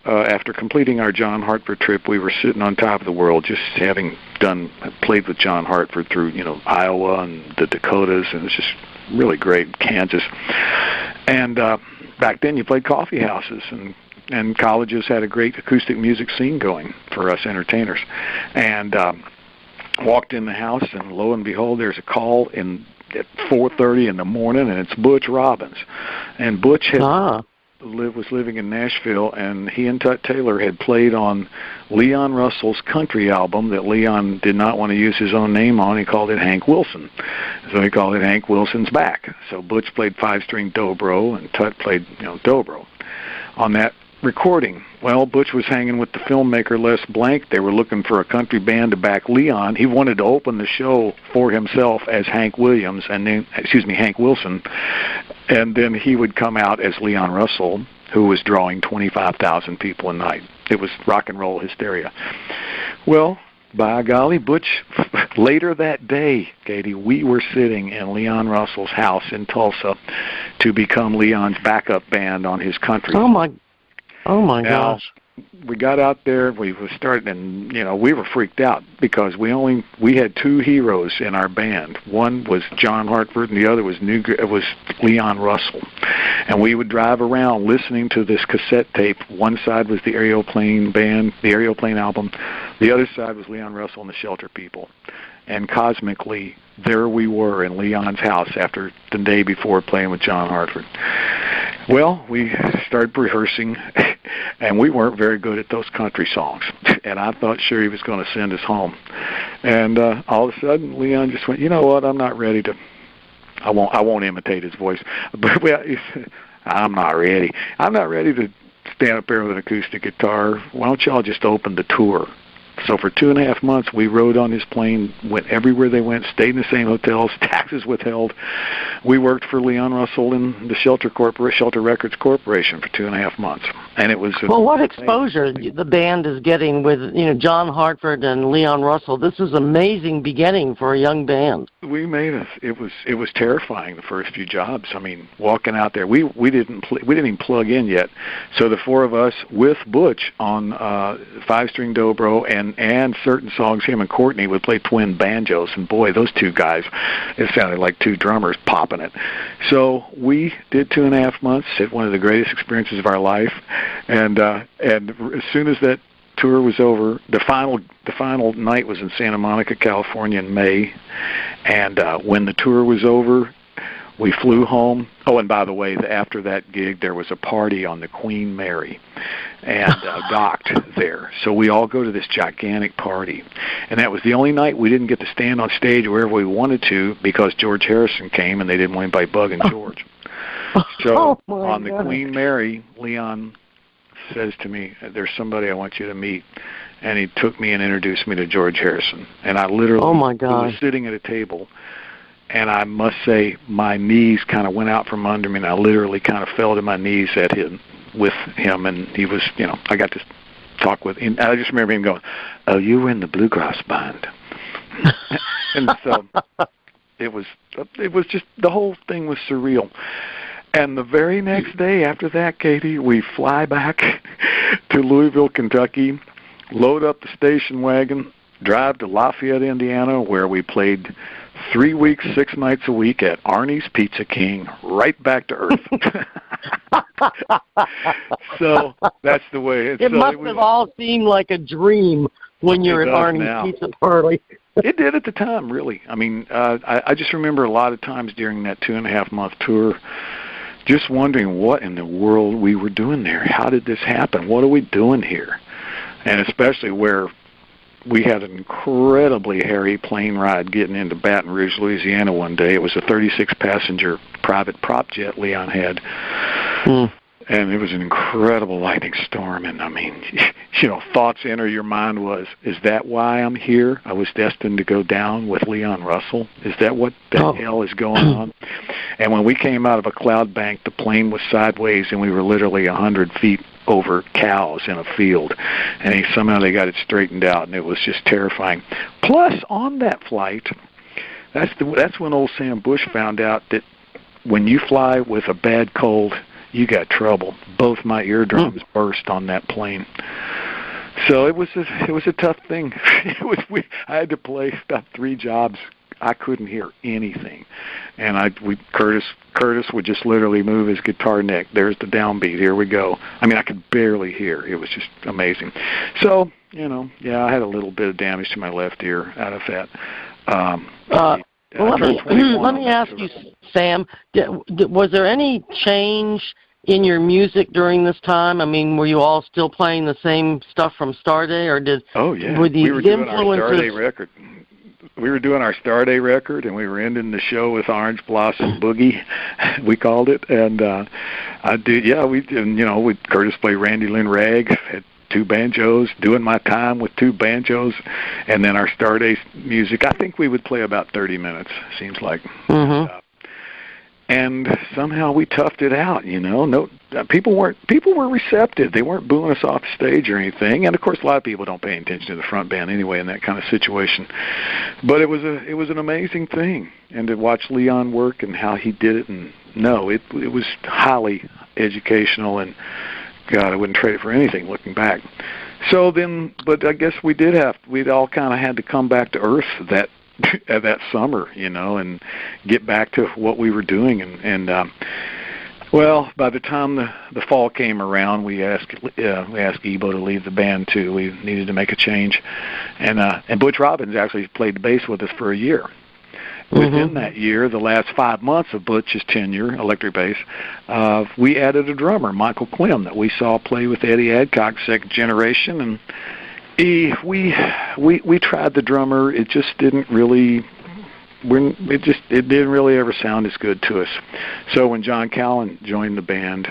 after completing our John Hartford trip, we were sitting on top of the world, just having played with John Hartford through, Iowa and the Dakotas, and it was just really great, Kansas. And back then you played coffee houses, and colleges had a great acoustic music scene going for us entertainers. And walked in the house, and lo and behold, there's a call at 4:30 in the morning, and it's Butch Robbins. And Butch was living in Nashville, and he and Tut Taylor had played on Leon Russell's country album that Leon did not want to use his own name on. He called it Hank Wilson. So he called it Hank Wilson's Back. So Butch played 5-string dobro, and Tut played, dobro on that recording. Well, Butch was hanging with the filmmaker Les Blank. They were looking for a country band to back Leon. He wanted to open the show for himself as Hank Wilson, and then he would come out as Leon Russell, who was drawing 25,000 people a night. It was rock and roll hysteria. Well, by golly, Butch, later that day, Katy, we were sitting in Leon Russell's house in Tulsa to become Leon's backup band on his country. Oh my gosh. We got out there, we were starting, and we were freaked out because we had two heroes in our band. One was John Hartford, and the other was Leon Russell. And we would drive around listening to this cassette tape. One side was the Aeroplane band, the Aeroplane album. The other side was Leon Russell and the Shelter People. And cosmically, there we were in Leon's house after the day before playing with John Hartford. Well, we started rehearsing, and we weren't very good at those country songs. And I thought sure he was going to send us home. And all of a sudden, Leon just went, you know what, I'm not ready to, I won't imitate his voice, but I'm not ready. I'm not ready to stand up there with an acoustic guitar. Why don't y'all just open the tour? So for 2.5 months, we rode on his plane, went everywhere they went, stayed in the same hotels, taxes withheld. We worked for Leon Russell in the Shelter Records Corporation for 2.5 months, and it was. Well, what exposure the band is getting with John Hartford and Leon Russell. This is amazing beginning for a young band. We made it. It was terrifying the first few jobs. I mean, walking out there, we didn't even plug in yet. So the four of us with Butch on 5-string dobro and certain songs, him and Courtney would play twin banjos, and boy, those two guys, it sounded like two drummers popping it. So we did 2.5 months, had one of the greatest experiences of our life, and as soon as that tour was over, the final night was in Santa Monica, California in May, and when the tour was over, we flew home. Oh, and by the way, after that gig, there was a party on the Queen Mary, and docked there. So we all go to this gigantic party, and that was the only night we didn't get to stand on stage wherever we wanted to because George Harrison came, and they didn't want anybody bugging George. So on the Queen Mary, Leon says to me, "There's somebody I want you to meet," and he took me and introduced me to George Harrison, and I literally was sitting at a table. And I must say, my knees kind of went out from under me, and I literally kind of fell to my knees with him, and he was, I got to talk with him. I just remember him going, "Oh, you were in the Bluegrass band." And so it was just, the whole thing was surreal. And the very next day after that, Katy, we fly back to Louisville, Kentucky, load up the station wagon, drive to Lafayette, Indiana, where we played 3 weeks, 6 nights a week at Arnie's Pizza King, right back to earth. So that's the way. It must have all seemed like a dream when you're at Arnie's Pizza Party. It did at the time, really. I mean, I just remember a lot of times during that 2.5-month tour just wondering what in the world we were doing there. How did this happen? What are we doing here? And especially where we had an incredibly hairy plane ride getting into Baton Rouge, Louisiana one day. It was a 36-passenger private prop jet Leon had. And it was an incredible lightning storm. And, I mean, thoughts enter your mind was, is that why I'm here? I was destined to go down with Leon Russell. Is that what the hell is going on? And when we came out of a cloud bank, the plane was sideways, and we were literally 100 feet over cows in a field. And somehow they got it straightened out, and it was just terrifying. Plus, on that flight, that's when old Sam Bush found out that when you fly with a bad cold, you got trouble. Both my eardrums burst on that plane. So it was a tough thing. I had to play about 3 jobs. I couldn't hear anything, and Curtis would just literally move his guitar neck. There's the downbeat. Here we go. I mean, I could barely hear. It was just amazing. So I had a little bit of damage to my left ear out of that. Let me ask you, Sam. Was there any change in your music during this time? I mean, were you all still playing the same stuff from Starday, or did? Oh yeah, were these we were doing influences... our Starday record. We were doing our Starday record, and we were ending the show with Orange Blossom Boogie, we called it. And Curtis played Randy Lynn Rag, had 2 banjos, doing my time with 2 banjos, and then our Starday music. I think we would play about 30 minutes. Seems like. Mm-hmm. And somehow we toughed it out, No, people were receptive. They weren't booing us off the stage or anything. And of course, a lot of people don't pay attention to the front band anyway in that kind of situation. But it was an amazing thing, and to watch Leon work and how he did it. And it was highly educational. And God, I wouldn't trade it for anything looking back. So then, but I guess we'd all kind of had to come back to earth that summer, and get back to what we were doing. Well, by the time the fall came around, we asked Ebo to leave the band too. We needed to make a change, and Butch Robbins actually played the bass with us for a year. Within that year, the last 5 months of Butch's tenure, electric bass, we added a drummer, Michael Clem, that we saw play with Eddie Adcock, second generation, and we tried the drummer. It just didn't really. It didn't really ever sound as good to us. So when John Callan joined the band,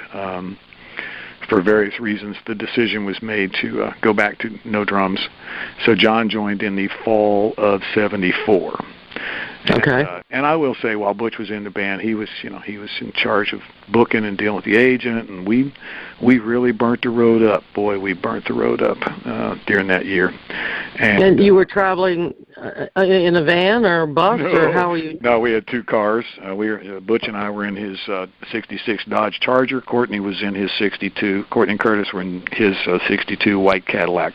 for various reasons, the decision was made to go back to no drums. So John joined in the fall of '74. Okay. And I will say, while Butch was in the band, he was in charge of booking and dealing with the agent, and we really burnt the road up. Boy, we burnt the road up during that year. And you were traveling in a van or a bus, or how were you? No, we had 2 cars. Butch and I were in his '66 Dodge Charger. Courtney was in his '62. Courtney and Curtis were in his '62 white Cadillac.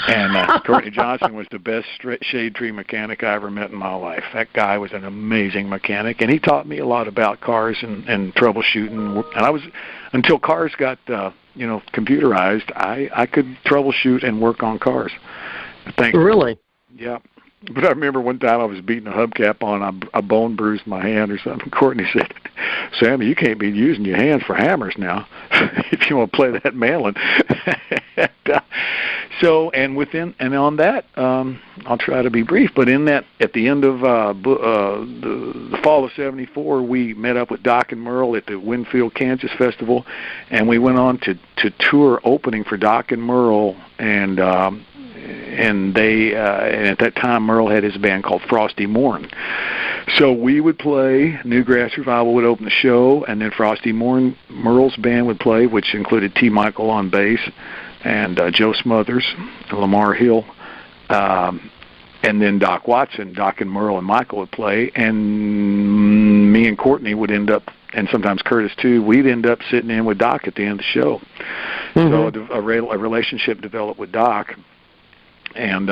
And Courtney Johnson was the best shade tree mechanic I ever met in my life. That guy was an amazing mechanic, and he taught me a lot about cars and troubleshooting. And until cars got computerized, I could troubleshoot and work on cars. Really? Yeah. But I remember one time I was beating a hubcap on, I bone bruised my hand or something. Courtney said, "Sammy, you can't be using your hands for hammers now if you want to play that mandolin." And on that, I'll try to be brief, but in that, at the end of the fall of '74, we met up with Doc and Merle at the Winfield, Kansas Festival, and we went on to tour opening for Doc and Merle, and at that time Merle had his band called Frosty Morn. So we would play, Newgrass Revival would open the show, and then Frosty Morn, Merle's band would play, which included T. Michael on bass, and Joe Smothers, Lamar Hill, and then Doc Watson. Doc and Merle and Michael would play, and me and Courtney would end up, and sometimes Curtis too, we'd end up sitting in with Doc at the end of the show. So a relationship developed with Doc. And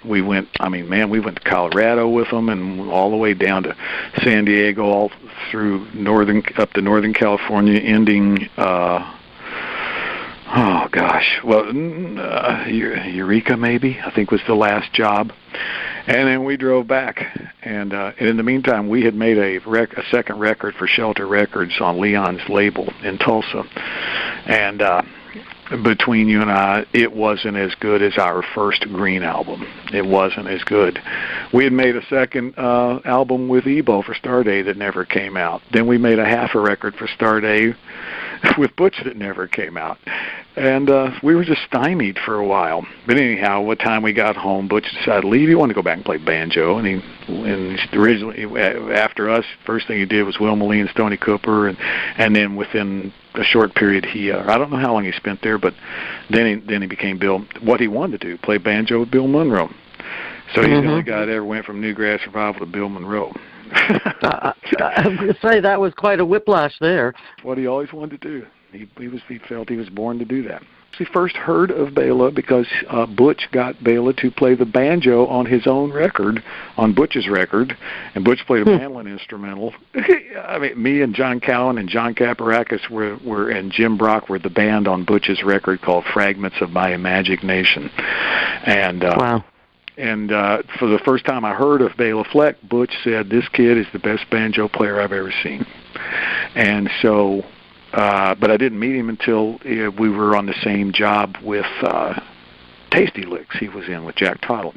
we went to Colorado with them, and all the way down to San Diego, all through up to Northern California, ending, Eureka maybe, I think was the last job. And then we drove back, and in the meantime, we had made a second record for Shelter Records on Leon's label in Tulsa. And between you and I, it wasn't as good as our first Green album. It wasn't as good. We had made a second album with Ebo for Starday that never came out. Then we made a half a record for Starday with Butch that never came out. And we were just stymied for a while. But anyhow, what time we got home, Butch decided to leave. He wanted to go back and play banjo. And originally, after us, first thing he did was Wilma Lee and Stoney Cooper. And then within a short period, I don't know how long he spent there, but then he became Bill. What he wanted to do, play banjo with Bill Monroe. So he's the only guy that ever went from Newgrass Revival to Bill Monroe. I was going to say that was quite a whiplash there. What he always wanted to do. He felt he was born to do that. He first heard of Bela because Butch got Bela to play the banjo on his own record, on Butch's record, and Butch played a mandolin instrumental. I mean, me and John Cowan and John Caparakis were and Jim Brock were the band on Butch's record called Fragments of My Imagination. And wow. And for the first time I heard of Bela Fleck, Butch said, "This kid is the best banjo player I've ever seen." And so, but I didn't meet him until we were on the same job with Tasty Licks he was in with Jack Tottle.